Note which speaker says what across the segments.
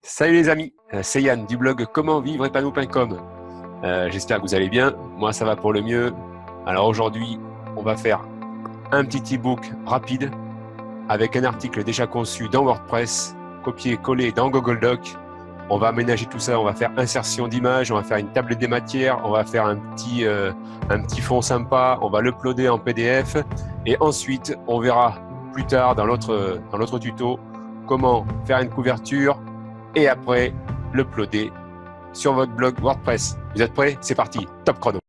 Speaker 1: Salut les amis, c'est Yann du blog commentvivreépanoui.com. J'espère que vous allez bien, moi ça va pour le mieux. Alors aujourd'hui, on va faire un petit e-book rapide avec un article déjà conçu dans WordPress, copié-collé dans Google Doc. On va aménager tout ça, on va faire insertion d'images, on va faire une table des matières, on va faire un petit fond sympa, on va l'uploader en PDF et ensuite on verra plus tard dans l'autre tuto comment faire une couverture et après l'uploader sur votre blog WordPress. Vous êtes prêts? C'est parti, top chrono.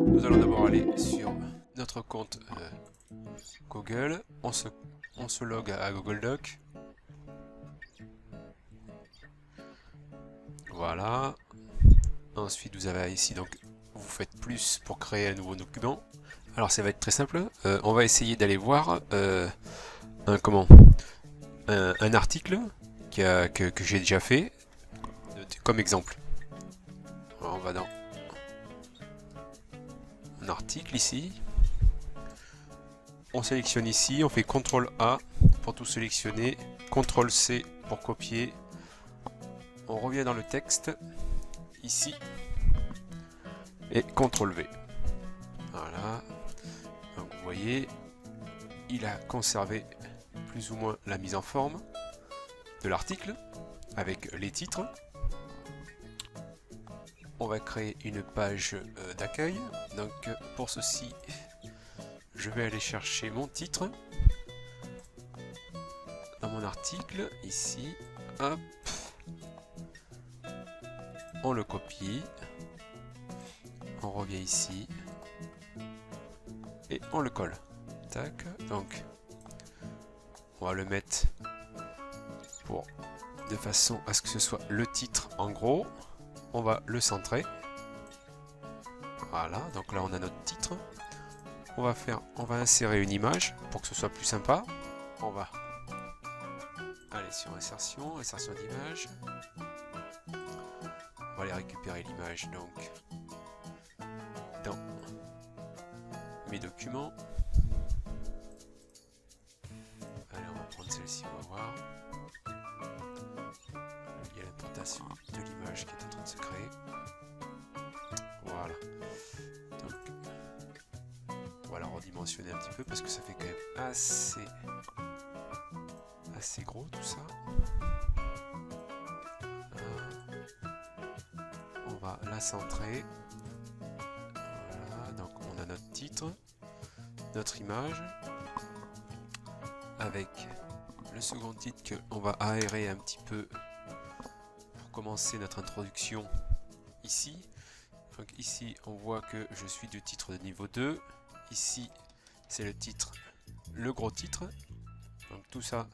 Speaker 1: Nous allons d'abord aller sur notre compte Google. On se log à Google Doc. Voilà. Ensuite, vous avez ici, donc, vous faites plus pour créer un nouveau document. Alors, ça va être très simple. On va essayer d'aller voir un article que j'ai déjà fait comme exemple. Alors, on va dans un article ici. On sélectionne ici, on fait CTRL A pour tout sélectionner, CTRL C pour copier. On revient dans le texte, ici, et CTRL V. Voilà. Donc vous voyez, il a conservé plus ou moins la mise en forme de l'article avec les titres. On va créer une page d'accueil. Donc pour ceci, je vais aller chercher mon titre dans mon article, ici, hop, on le copie, on revient ici, et on le colle. Tac, donc, on va le mettre de façon à ce que ce soit le titre en gros, on va le centrer, voilà, donc là on a notre titre. On va insérer une image pour que ce soit plus sympa. On va aller sur insertion d'image. On va aller récupérer l'image donc dans mes documents. Allez, on va prendre celle-ci, on va voir. Il y a l'importation de l'image qui est en train de se créer. Voilà. Donc, on va la redimensionner un petit peu parce que ça fait quand même assez gros tout ça. On va la centrer. Voilà, donc on a notre titre, notre image, avec le second titre qu'on va aérer un petit peu pour commencer notre introduction ici. Donc ici on voit que je suis du titre de niveau 2. Ici c'est le titre, le gros titre. Donc tout ça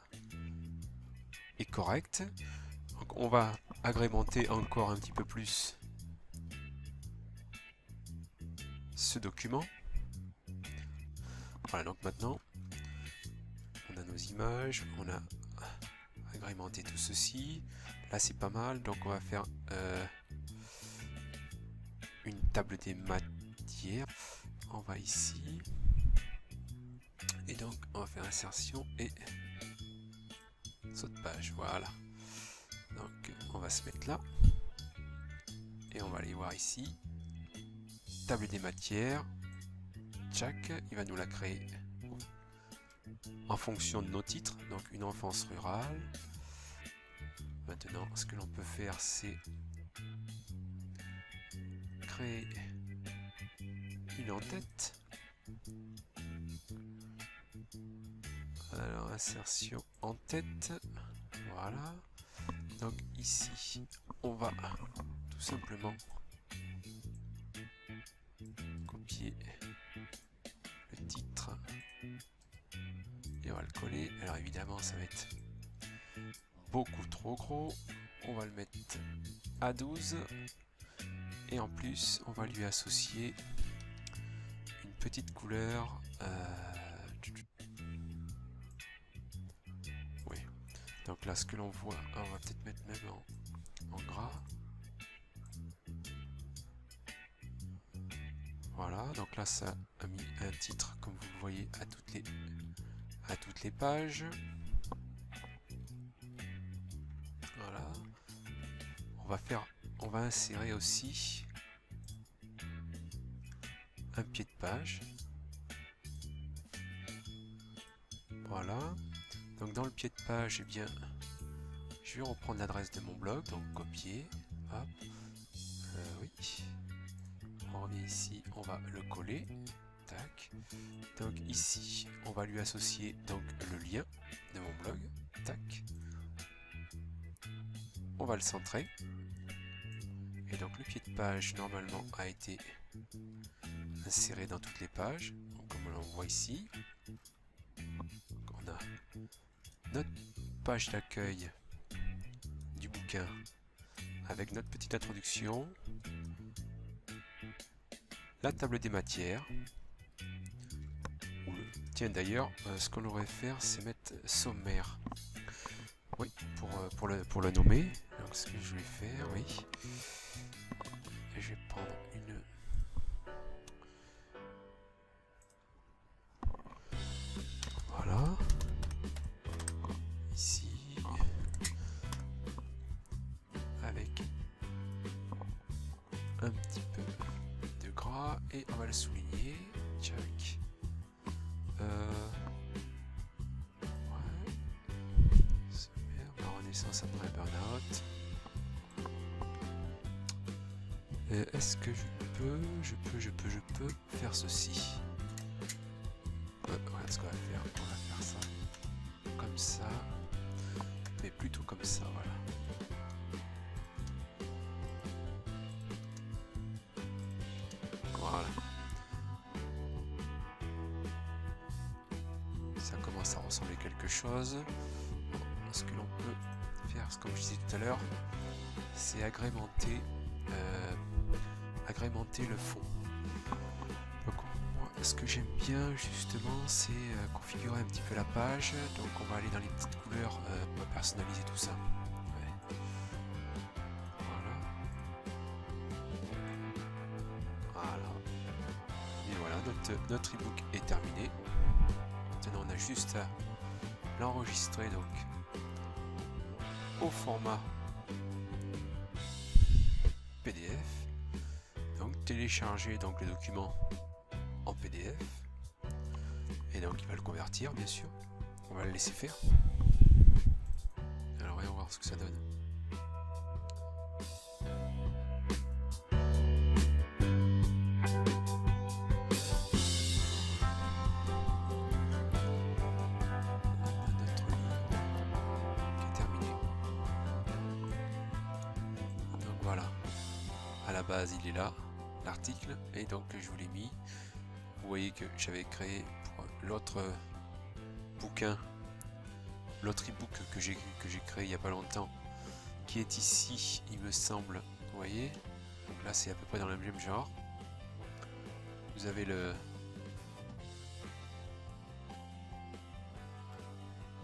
Speaker 1: est correct. Donc on va agrémenter encore un petit peu plus ce document. Voilà, donc maintenant on a nos images, on a agrémenté tout ceci. Là c'est pas mal, donc on va faire une table des matières. On va ici et donc on va faire insertion et saut de page. Voilà, donc on va se mettre là et on va aller voir ici table des matières. Tchac, il va nous la créer en fonction de nos titres, donc une enfance rurale. Maintenant ce que l'on peut faire c'est créer une en-tête. Alors insertion en tête, voilà. Donc ici on va tout simplement copier le titre et on va le coller. Alors évidemment ça va être beaucoup trop gros, on va le mettre à 12 et en plus on va lui associer une petite couleur. Oui, donc là ce que l'on voit, on va peut-être mettre même en gras. Voilà, donc là ça a mis un titre comme vous le voyez à toutes les pages. Voilà. On va insérer aussi un pied de page. Voilà. Donc dans le pied de page, eh bien, je vais reprendre l'adresse de mon blog, donc copier. Hop. Oui. On revient ici, on va le coller. Tac. Donc ici, on va lui associer donc le lien de mon blog. Tac. On va le centrer. Et donc le pied de page normalement a été inséré dans toutes les pages, donc, comme on le voit ici. Donc, on a notre page d'accueil du bouquin avec notre petite introduction, la table des matières. Tiens d'ailleurs, ce qu'on aurait faire, c'est mettre sommaire. Oui, pour le nommer. Donc ce que je vais faire, oui. Je vais prendre une. Voilà. Ici. Avec un petit peu de gras et on va le souligner. Tchac. Ouais. Sommaire, la renaissance après burn-out. Est-ce que je peux faire ceci? Voilà ce qu'on va faire. On va faire ça comme ça, mais plutôt comme ça, voilà. Voilà. Ça commence à ressembler à quelque chose. Ce que l'on peut faire, comme je disais tout à l'heure, c'est agrémenter le fond. Donc moi, ce que j'aime bien justement, c'est configurer un petit peu la page. Donc on va aller dans les petites couleurs pour personnaliser tout ça. Ouais. Voilà. Voilà. Et voilà, notre ebook est terminé. Maintenant on a juste à l'enregistrer donc au format PDF. Donc télécharger donc le document en PDF et donc il va le convertir bien sûr. On va le laisser faire. Alors voyons voir ce que ça donne. Notre livre qui est terminé. Donc voilà. À la base il est là, l'article, et donc je vous l'ai mis. Vous voyez que j'avais créé pour l'autre bouquin, l'autre ebook que j'ai créé il n'y a pas longtemps, qui est ici, il me semble. Vous voyez, donc là c'est à peu près dans le même genre. Vous avez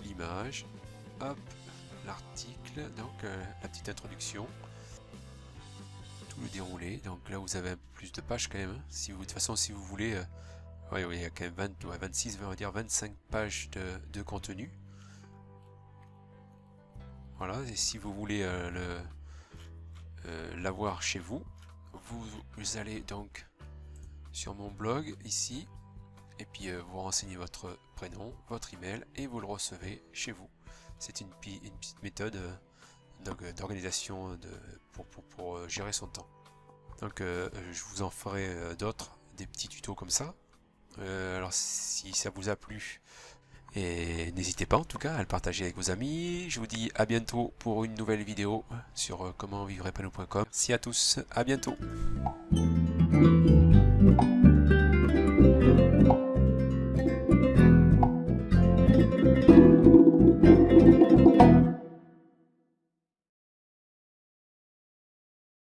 Speaker 1: l'image, hop, l'article, donc la petite introduction. Le déroulé, donc là vous avez un peu plus de pages quand même, hein. Si vous, de toute façon si vous voulez, ouais, il y a quand même 26, on va dire 25 pages de contenu. Voilà, et si vous voulez l'avoir chez vous, vous allez donc sur mon blog ici, et puis vous renseignez votre prénom, votre email, et vous le recevez chez vous. C'est une petite méthode d'organisation pour gérer son temps. Donc je vous en ferai d'autres, des petits tutos comme ça. Alors si ça vous a plu, et n'hésitez pas en tout cas à le partager avec vos amis. Je vous dis à bientôt pour une nouvelle vidéo sur comment vivre épanoui.com. Merci à tous, à bientôt.